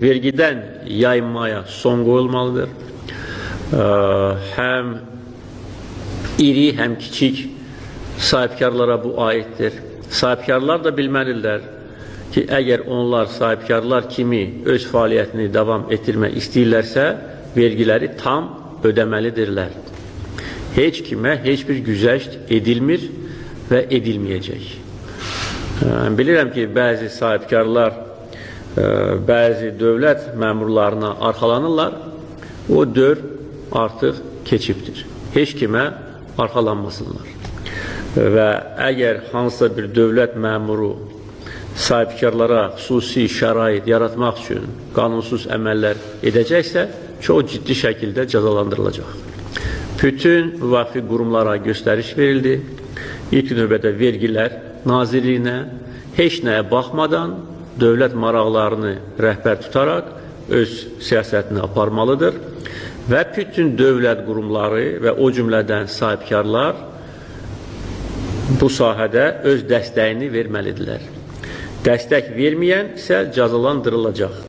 vergiden yayınmaya son qoyulmalıdır. Həm iri, həm kiçik sahibkarlara bu aiddir. Sahibkarlar da bilməlidirlər ki, əgər onlar sahibkarlar kimi öz fəaliyyətini davam etdirmək istəyirlərsə, vergiləri tam ödəməlidirlər. Heç kimə heç bir güzəşt edilmir və edilməyəcək. Bilirəm ki, bəzi sahibkarlar bəzi dövlət məmurlarına arxalanırlar, o dövr artıq keçibdir. Heç kimə arxalanmasınlar. Və əgər hansısa bir dövlət məmuru sahibkarlara xüsusi şərait yaratmaq üçün qanunsuz əməllər edəcəksə, çox ciddi şəkildə cəzalandırılacaq. Bütün vəfi qurumlara göstəriş verildi. İlk növbədə vergilər Nazirliyinə heç nəyə baxmadan dövlət maraqlarını rəhbər tutaraq öz siyasətini aparmalıdır və bütün dövlət qurumları və o cümlədən sahibkarlar bu sahədə öz dəstəyini verməlidirlər. Dəstək verməyən isə cəzalandırılacaq.